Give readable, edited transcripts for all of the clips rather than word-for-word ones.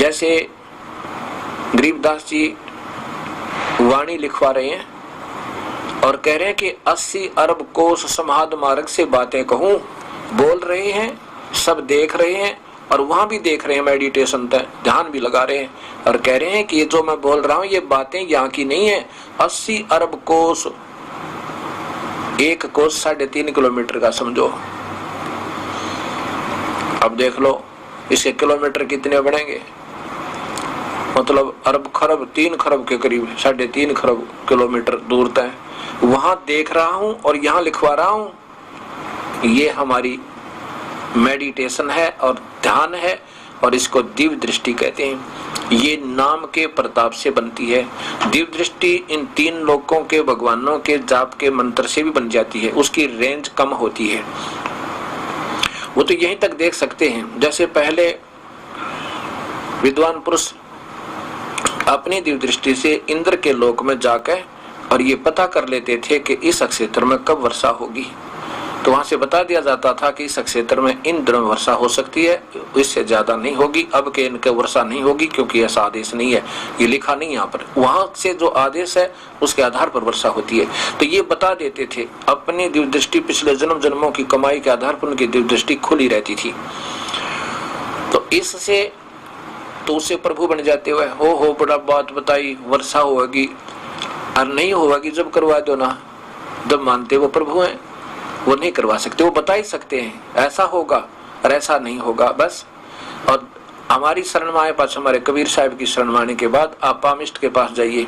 जैसे गरीबदास जी वाणी लिखवा रहे हैं और कह रहे हैं कि 80 अरब कोस समाध मार्ग से बातें कहूं, बोल रहे हैं, सब देख रहे हैं और वहां भी देख रहे हैं, मेडिटेशन तक ध्यान भी लगा रहे हैं और कह रहे हैं कि ये जो मैं बोल रहा हूं ये बातें यहाँ की नहीं है। 80 अरब कोस, एक कोस 3.5 किलोमीटर का समझो। अब देख लो इसके किलोमीटर कितने बनेंगे, मतलब अरब खरब 3 खरब के करीब 3.5 खरब किलोमीटर दूर तक वहां देख रहा हूं और यहां लिखवा रहा हूं। ये हमारी मेडिटेशन है और ध्यान है और इसको दिव्य दृष्टि कहते हैं। ये नाम के प्रताप से बनती है। दिव्य दृष्टि इन 3 लोकों के भगवानों के जाप के मंत्र से भी बन जाती है, उसकी रेंज कम होती है, वो तो यहीं तक देख सकते हैं। जैसे पहले विद्वान पुरुष अपनी दिव्य दृष्टि से इंद्र के लोक में जाकर और ये पता कर लेते थे कि इस क्षेत्र में कब वर्षा होगी, तो वहां से बता दिया जाता था कि इस क्षेत्र में इन दिनों वर्षा हो सकती है, इससे ज्यादा नहीं होगी, अब के इनके वर्षा नहीं होगी क्योंकि ऐसा आदेश नहीं है, ये लिखा नहीं यहाँ पर। वहां से जो आदेश है उसके आधार पर वर्षा होती है, तो ये बता देते थे। अपनी दिव्य दृष्टि पिछले जन्म जन्मों की कमाई के आधार पर उनकी दिव्य दृष्टि खुली रहती थी, तो इससे तो उससे प्रभु बन जाते हुए हो बड़ा बात बताई, वर्षा होगी और नहीं होगी जब करवा दो ना, जब मानते वो प्रभु हैं वो नहीं करवा सकते, वो बता ही सकते हैं ऐसा होगा और ऐसा नहीं होगा बस। और हमारी शरण में आए पास हमारे कबीर साहब की शरण माने के बाद आप पामिस्ट के पास जाइए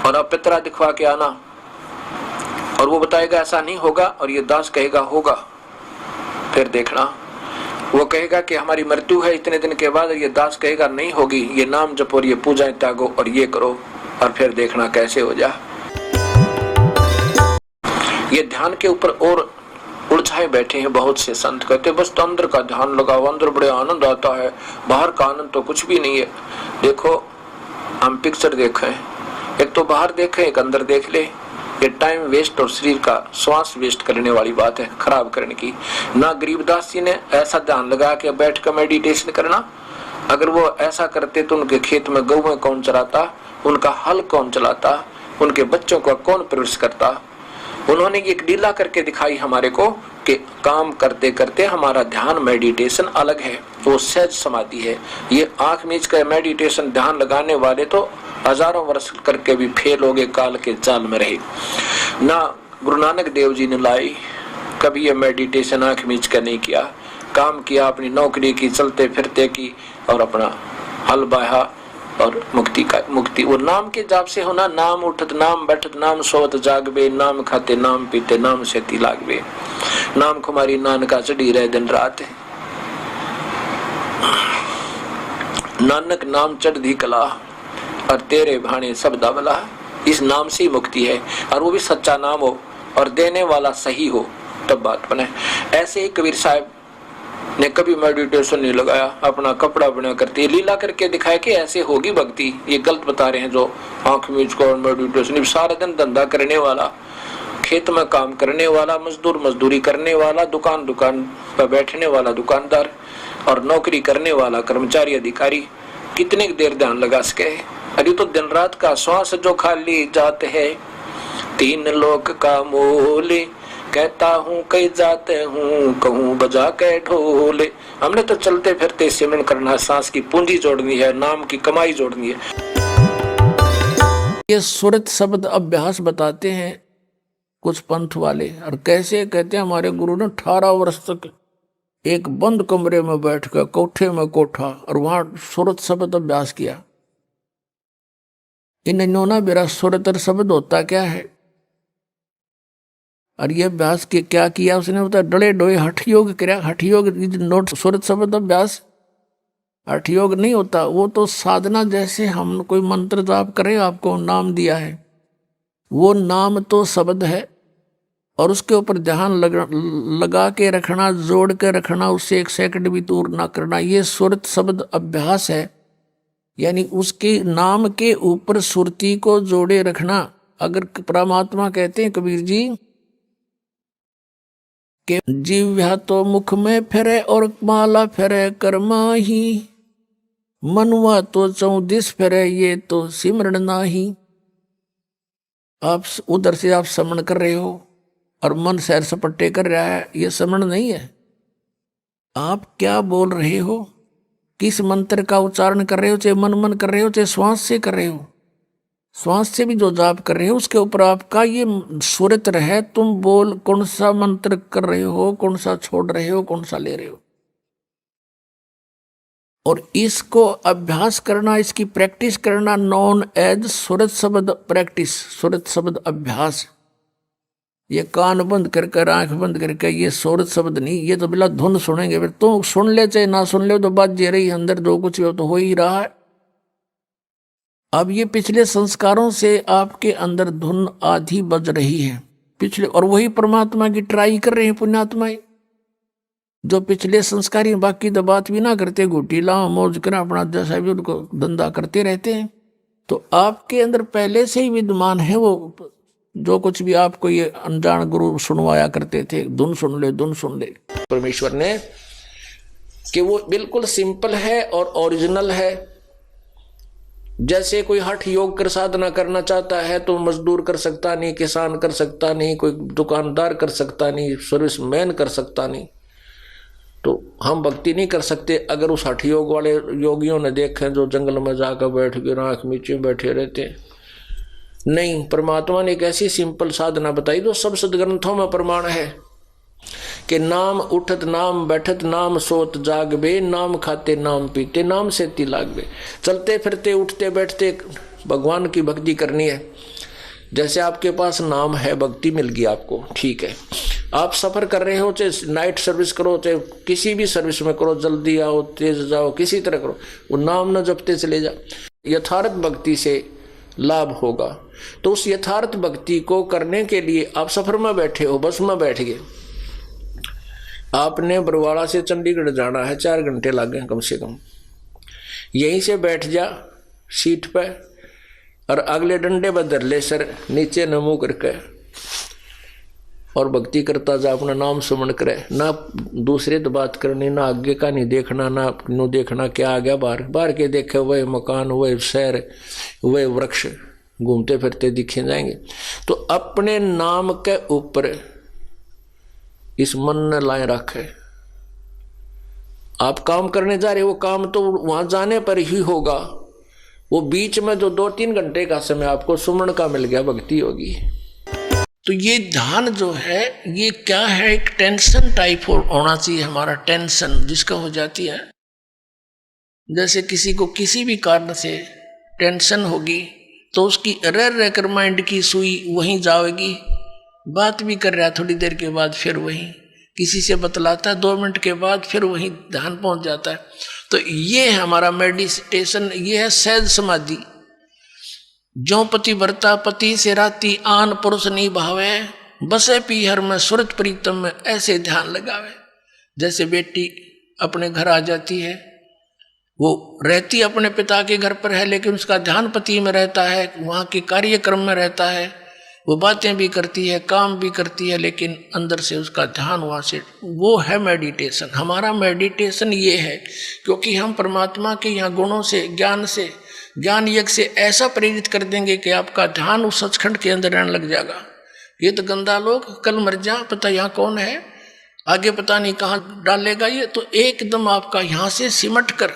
और आप पितरा दिखवा के आना और वो बताएगा ऐसा नहीं होगा और ये दास कहेगा होगा, फिर देखना वो कहेगा कि हमारी मृत्यु है इतने दिन के बाद, ये दास कहेगा नहीं होगी, ये नाम जपो और ये पूजा त्यागो और ये करो, और फिर देखना कैसे हो जा। ये ध्यान के ऊपर और उलझाए बैठे हैं बहुत से संत, कहते बस तो अंदर का ध्यान लगाओ, अंदर बड़े आनंद आता है, बाहर का आनंद तो कुछ भी नहीं है। देखो हम पिक्चर देखें, एक तो बाहर देखें एक अंदर देख ले, ये टाइम वेस्ट और शरीर का श्वास वेस्ट करने वाली बात है, खराब करने की। ना गरीबदास जी ने ऐसा ध्यान लगा के बैठ कर मेडिटेशन करना, अगर वो ऐसा करते तो उनके खेत में गऊ कौन चराता, उनका हल कौन चलाता, उनके बच्चों का कौन परवरिश करता। उन्होंने एक लीला करके दिखाई हमारे को कि काम करते करते हमारा ध्यान मेडिटेशन अलग है, वो सहज समाधि है। ये आंख मीच कर मेडिटेशन ध्यान लगाने वाले तो हजारों वर्ष करके भी फेल हो गए, काल के जाल में रहे। ना गुरु नानक देव जी ने लाई कभी ये मेडिटेशन आंख मीच कर नहीं किया, काम किया, अपनी नौकरी की, चलते फिरते की और अपना हल बाहा और मुक्ति वो नाम के जाप से होना। नाम उठत नाम बैठत नाम सोवत जागबे, नाम खाते नाम पीते नाम सेती लागबे, नाम कुमारी नानका चढ़ी रहे दिन रात, नानक नाम चढ़ दी कला और तेरे भाने सब दावला। इस नाम से ही मुक्ति है और वो भी सच्चा नाम हो और देने वाला सही हो तब बात बने। ऐसे ही कबीर साहब ने कभी मेडिटेशन नहीं लगाया, अपना कपड़ा बना करती लीला करके दिखाया कि ऐसे होगी भक्ति। ये गलत बता रहे हैं जो आंख मीच को मेडिटेशन, सारा दिन धंधा करने वाला, खेत में काम करने वाला, मजदूर मजदूरी करने वाला, दुकान पर बैठने वाला दुकानदार और नौकरी करने वाला कर्मचारी अधिकारी कितने देर ध्यान लगा सके। अरे तो दिन रात का श्वास जो खाली जाते है, 3 लोक का मोल कहता हूँ कई जाते हूँ कहूँ बजा के ढोले। हमने तो चलते फिरते सिमरन करना, सांस की पूंजी जोड़नी है, नाम की कमाई जोड़नी है। ये सुरत शब्द अभ्यास बताते हैं कुछ पंथ वाले, और कैसे कहते हैं हमारे गुरु ने 18 वर्ष तक एक बंद कमरे में बैठकर कोठे में कोठा और वहां सुरत शब्द अभ्यास किया। इन्होंने मेरा सुरतर शब्द होता क्या है, और ये अभ्यास के क्या किया उसने, बताया डले डोए हठ योग किया। हठ योग नोट सुरत शब्द अभ्यास हठ योग नहीं होता, वो तो साधना, जैसे हम कोई मंत्र जाप करें, आपको नाम दिया है, वो नाम तो शब्द है और उसके ऊपर ध्यान लगा के रखना, जोड़ के रखना, उससे 1 सेकंड भी दूर ना करना, ये सुरत शब्द अभ्यास है। यानी उसके नाम के ऊपर सुरती को जोड़े रखना। अगर परमात्मा कहते हैं कबीर जी के जीव्या तो मुख में फेरे और माला फेरे कर्मा ही, मनुआ तो 34 फिरे ये तो सिमरण नाही। आप उधर से आप समण कर रहे हो और मन सैर सपट्टे कर रहा है, ये समण नहीं है। आप क्या बोल रहे हो, किस मंत्र का उच्चारण कर रहे हो, चाहे मन कर रहे हो चाहे श्वास से कर रहे हो। श्वास से भी जो जाप कर रहे हो उसके ऊपर आपका ये सूरत रहे, तुम बोल कौन सा मंत्र कर रहे हो, कौन सा छोड़ रहे हो, कौन सा ले रहे हो। और इसको अभ्यास करना, इसकी प्रैक्टिस करना नॉन एज सूरत शब्द प्रैक्टिस, सूरत शब्द अभ्यास। ये कान बंद करके आंख बंद करके ये सूरत शब्द नहीं, ये तो बिला धुन सुनेंगे। फिर तो सुन ले चाहे ना सुन ले तो बात जे रही अंदर, जो कुछ हो तो हो ही रहा है। अब ये पिछले संस्कारों से आपके अंदर धुन आधी बज रही है पिछले, और वही परमात्मा की ट्राई कर रहे हैं पुण्यात्माएं जो पिछले संस्कारी, बाकी तो बात भी ना करते, घुटी लाओ मौज कर अपना जैसा भी उनको धंधा करते रहते हैं। तो आपके अंदर पहले से ही विद्यमान है वो, जो कुछ भी आपको ये अनजान गुरु सुनवाया करते थे, धुन सुन ले धुन सुन ले। परमेश्वर ने कि वो बिल्कुल सिंपल है और ओरिजिनल है। जैसे कोई हठ योग कर साधना करना चाहता है तो मजदूर कर सकता नहीं, किसान कर सकता नहीं, कोई दुकानदार कर सकता नहीं, सर्विसमैन कर सकता नहीं। तो हम भक्ति नहीं कर सकते अगर उस हठ योग वाले योगियों ने देखे जो जंगल में जाकर बैठ के आंख नीचे बैठे रहते। नहीं, परमात्मा ने एक ऐसी सिंपल साधना बताई जो सब सदग्रंथों में प्रमाण है कि नाम उठत नाम बैठत नाम सोत जागबे, नाम खाते नाम पीते नाम से ती लागबे। चलते फिरते उठते बैठते भगवान की भक्ति करनी है। जैसे आपके पास नाम है, भक्ति मिल गई आपको, ठीक है। आप सफर कर रहे हो, चाहे नाइट सर्विस करो चाहे किसी भी सर्विस में करो, जल्दी आओ तेज जाओ किसी तरह करो, वो नाम न जपते चले जाओ, यथार्थ भक्ति से लाभ होगा। तो उस यथार्थ भक्ति को करने के लिए आप सफर में बैठे हो, बस में बैठ गए, आपने बरवाड़ा से चंडीगढ़ जाना है, 4 घंटे लगे कम से कम। यहीं से बैठ जा सीट पे और अगले डंडे बदर ले सर नीचे न मुंह करके और भक्ति करता जा, अपना नाम सुमन करे। ना दूसरे तो बात करनी, ना आगे का नहीं देखना, ना नो देखना क्या आ गया बाहर, बाहर के देखे वह मकान, वह शहर, वह वृक्ष घूमते फिरते दिखे जाएंगे। तो अपने नाम के ऊपर इस मन ने लाए रखे। आप काम करने जा रहे हो, वो काम तो वहां जाने पर ही होगा, वो बीच में जो 2-3 घंटे का समय आपको सुमन का मिल गया, भक्ति होगी। तो ये ध्यान जो है ये क्या है, एक टेंशन टाइप होना चाहिए हमारा, टेंशन जिसका हो जाती है। जैसे किसी को किसी भी कारण से टेंशन होगी तो उसकी रह कर माइंड की सुई वहीं जाएगी, बात भी कर रहा है, थोड़ी देर के बाद फिर वहीं किसी से बतलाता है, 2 मिनट के बाद फिर वहीं ध्यान पहुंच जाता है। तो ये है हमारा मेडिटेशन, ये है सहज समाधि। जो पति भरता पति से राती आन पुरुष नहीं भावे, बसे पीहर में सुरत प्रीतम में ऐसे ध्यान लगावे। जैसे बेटी अपने घर आ जाती है, वो रहती अपने पिता के घर पर है लेकिन उसका ध्यान पति में रहता है, वहाँ के कार्यक्रम में रहता है, वो बातें भी करती है काम भी करती है लेकिन अंदर से उसका ध्यान वहाँ से, वो है मेडिटेशन। हमारा मेडिटेशन ये है क्योंकि हम परमात्मा के यहाँ गुणों से ज्ञान यज्ञ से ऐसा प्रेरित कर देंगे कि आपका ध्यान उस सचखंड के अंदर रहने लग जाएगा। ये तो गंदा लोग कल मर जा, पता यहाँ कौन है, आगे पता नहीं कहाँ डालेगा ये, तो एकदम आपका यहाँ से सिमट कर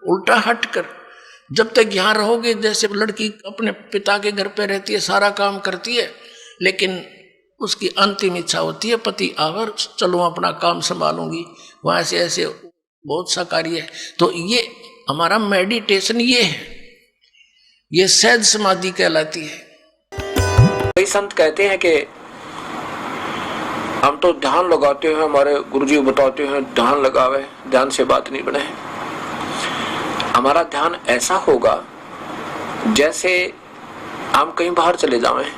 उल्टा हट कर जब तक यहाँ रहोगे। जैसे लड़की अपने पिता के घर पे रहती है, सारा काम करती है, लेकिन उसकी अंतिम इच्छा होती है पति आवर चलो अपना काम संभालूंगी, वहाँ से ऐसे बहुत सा कार्य है। तो ये हमारा मेडिटेशन ये है, ये सहज समाधि कहलाती है। कई संत कहते हैं कि हम तो ध्यान लगाते हैं, हमारे गुरुजी बताते हैं ध्यान लगावे, ध्यान से बात नहीं बने। हमारा ध्यान ऐसा होगा जैसे हम कहीं बाहर चले जावें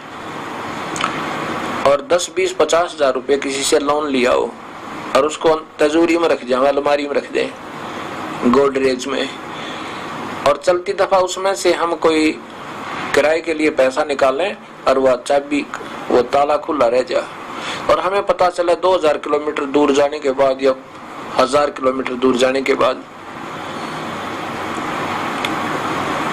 और 10, 20, 50 हजार रुपये किसी से लोन लिया हो और उसको तिजोरी में रख जाए, अलमारी में रख दें, गोदरेज में, और चलती दफा उसमें से हम कोई किराए के लिए पैसा निकालें और वह चाबी, वो ताला खुला रह जाए और हमें पता चला 2000 किलोमीटर दूर जाने के बाद या 1000 किलोमीटर दूर जाने के बाद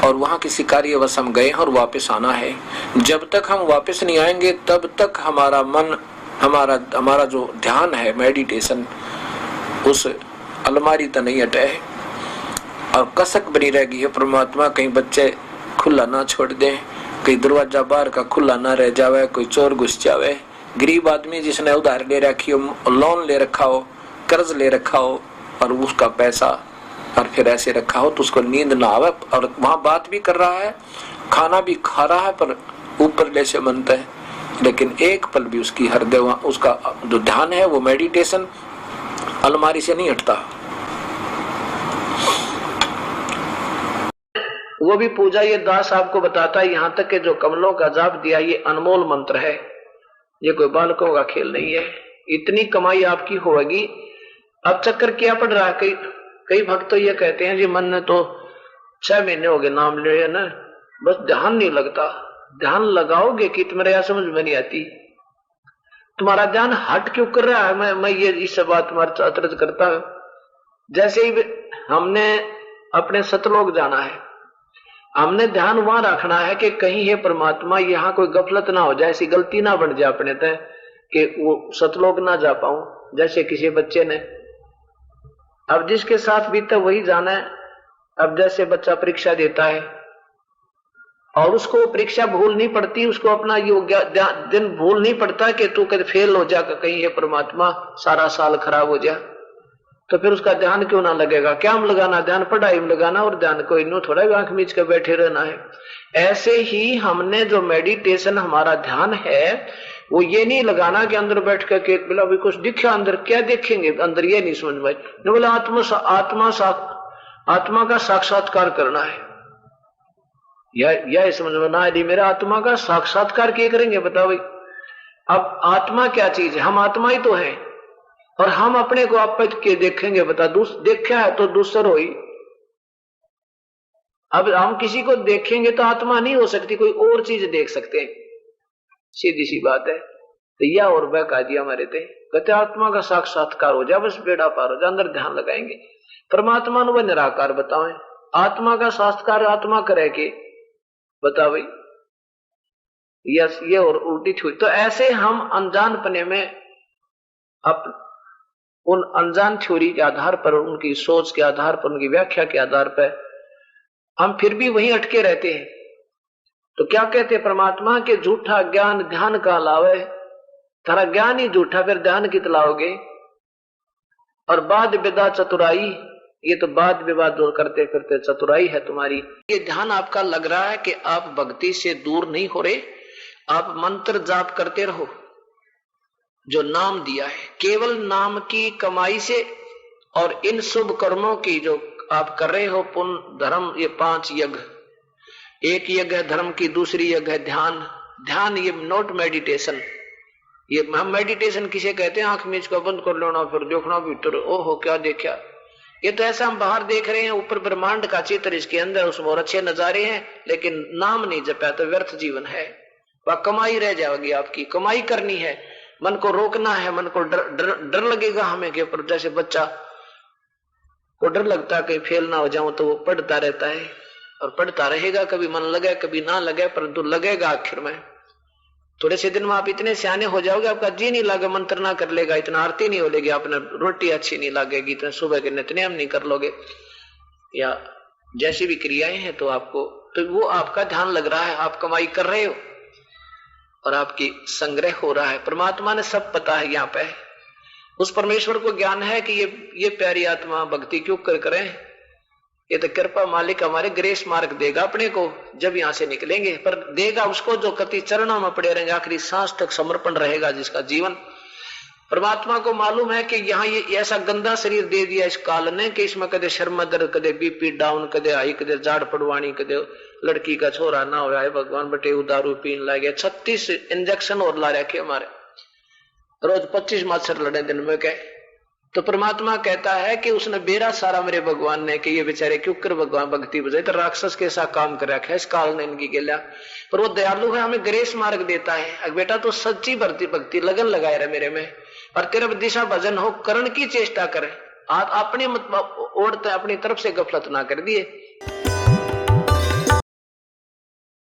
और वहां किसी कार्यवश हम गए और वापस आना है। जब तक हम वापस नहीं आएंगे तब तक हमारा मन, हमारा जो ध्यान है, मेडिटेशन, उस अलमारी तो नहीं हटे है और कसक बनी रहेगी है परमात्मा। कहीं बच्चे खुला ना छोड़ दें, कहीं दरवाजा बाहर का खुला ना रह जावे, कोई चोर घुस जावे। गरीब आदमी जिसने उधार ले रखी हो, लोन ले रखा हो, कर्ज ले रखा हो और उसका पैसा और फिर ऐसे रखा हो तो उसको नींद ना आवे और वहां बात भी कर रहा है, खाना भी खा रहा है, पर ऊपर जैसे मनता है, लेकिन एक पल भी उसकी हृदय, उसका जो ध्यान है वो मेडिटेशन अलमारी से नहीं हटता। वो भी पूजा ये दास आपको बताता है, यहाँ तक कि जो कमलों का जाप दिया ये अनमोल मंत्र है, ये कोई बालकों का खेल नहीं है। इतनी कमाई आपकी होगी। अब चक्कर क्या पड़ रहा है, कई भक्त तो ये कहते हैं जी मन ने तो 6 महीने हो गए नाम ले ना, बस ध्यान नहीं लगता। ध्यान लगाओगे कि तुम्हारे यहां समझ में नहीं आती, तुम्हारा ध्यान हट क्यों कर रहा है। मैं ये इस बात तुम्हारे अतरज करता हूं। जैसे ही हमने अपने सतलोक जाना है, हमने ध्यान वहां रखना है कि कहीं है परमात्मा यहाँ कोई गफलत ना हो जाए, ऐसी गलती ना बन जाए अपने तय कि वो सतलोक ना जा पाऊं। जैसे किसी बच्चे ने, अब जिसके साथ बीता वही जाना है। अब जैसे बच्चा परीक्षा देता है और उसको परीक्षा भूल नहीं पड़ती, उसको अपना योग्य दिन भूल नहीं पड़ता कि तू कभी फेल हो जा, कहीं है परमात्मा सारा साल खराब हो जाए, तो फिर उसका ध्यान क्यों ना लगेगा। क्या हम लगाना, ध्यान पढ़ाई में लगाना और ध्यान को इन्हों थोड़ा आंख मीच कर बैठे रहना है। ऐसे ही हमने जो मेडिटेशन हमारा ध्यान है वो ये नहीं लगाना कि अंदर बैठ कर बोला भी कुछ दिखा, अंदर क्या देखेंगे, अंदर ये नहीं समझ में न बोला आत्मा का साक्षात्कार करना है। यह समझ में ना आए मेरा आत्मा का साक्षात्कार क्या करेंगे बताओ भाई। अब आत्मा क्या चीज है, हम आत्मा ही तो है और हम अपने को आप के देखेंगे बता, देखा है तो दूसरा हो ही। अब हम किसी को देखेंगे तो आत्मा नहीं हो सकती, कोई और चीज देख सकते हैं, सीधी सी बात है। तो यह और वह कह दिया हमारे थे, कहते आत्मा का साक्षात्कार हो जाए, बस बेड़ा पार हो जाए। अंदर ध्यान लगाएंगे, परमात्मा ने वह निराकार बताओ, आत्मा का साक्षात्कार आत्मा करे के बताओ भाई, यस ये और उल्टी छुई। तो ऐसे हम अनजानपने में उन अनजान थ्योरी के आधार पर, उनकी सोच के आधार पर, उनकी व्याख्या के आधार पर हम फिर भी वहीं अटके रहते हैं। तो क्या कहते हैं परमात्मा के झूठा ज्ञान ध्यान का लावे, तारा ज्ञान ही झूठा, फिर ध्यान कित लाओगे। और वाद विवाद चतुराई, ये तो वाद विवाद जो करते फिरते चतुराई है तुम्हारी। ये ध्यान आपका लग रहा है कि आप भक्ति से दूर नहीं हो रहे, आप मंत्र जाप करते रहो जो नाम दिया है, केवल नाम की कमाई से और इन शुभ कर्मों की जो आप कर रहे हो, पुण्य धर्म, ये 5 यज्ञ, एक यज्ञ है धर्म की, दूसरी यज्ञ है ध्यान। ध्यान ये नॉट मेडिटेशन। ये हम मेडिटेशन किसे कहते हैं, आंख मीच को बंद कर लेना फिर देखना भीतर, ओहो क्या देखा। ये तो ऐसा हम बाहर देख रहे हैं, ऊपर ब्रह्मांड का चित्र, इसके अंदर उसमें और अच्छे नजारे हैं, लेकिन नाम नहीं जपा तो व्यर्थ जीवन है। वह कमाई रह जाएगी, आपकी कमाई करनी है, मन को रोकना है। मन को डर लगेगा हमें के ऊपर, जैसे बच्चा को डर लगता है कहीं फेल ना हो जाऊं, तो वो पढ़ता रहता है और पढ़ता रहेगा, कभी मन लगे कभी ना लगे, परंतु लगेगा आखिर में। थोड़े से दिन में आप इतने सियाने हो जाओगे, आपका जी नहीं लागे, मंत्र ना कर लेगा, इतना आरती नहीं हो लेगी, आपने रोटी अच्छी नहीं लगेगी, इतने सुबह के नित्यनेम नहीं कर लोगे, या जैसी भी क्रियाएं हैं, तो आपको तो वो आपका ध्यान लग रहा है, आप कमाई कर रहे हो और आपकी संग्रह हो रहा है। परमात्मा ने सब पता है, यहाँ पे उस परमेश्वर को ज्ञान है कि ये प्यारी आत्मा भक्ति क्यों करें, ये तो कृपा मालिक हमारे ग्रेस मार्ग देगा अपने को जब यहां से निकलेंगे, पर देगा उसको जो कति चरणों में पड़े रहेंगे, आखिरी सांस तक समर्पण रहेगा जिसका जीवन। परमात्मा को मालूम है कि यहाँ ये ऐसा गंदा शरीर दे दिया इस काल ने कि इसमें कदे शर्मा दर्द, कदे बीपी डाउन, कदे हाई, कदे जाड़ पड़वानी, कदे लड़की का छोरा ना हो है, भगवान बटे दारू पीन ला गया, 36 इंजेक्शन और ला रखे हमारे, रोज 25 मच्छर लड़े दिन में कहे। तो परमात्मा कहता है कि उसने बेरा सारा मेरे भगवान ने कि ये बेचारे क्यों कर भगवान भक्ति बजाए, तो राक्षस के साथ काम कर रखा है इस काल ने इनकी गिला, पर वो दयालु है, हमें ग्रेस मार्ग देता है। बेटा तो सच्ची भक्ति लगन लगाए रहे मेरे में, और तेरा दिशा भजन हो, करण की चेष्टा करे, आप अपने मतलब ओढ़ते अपनी तरफ से गफलत ना कर दिए।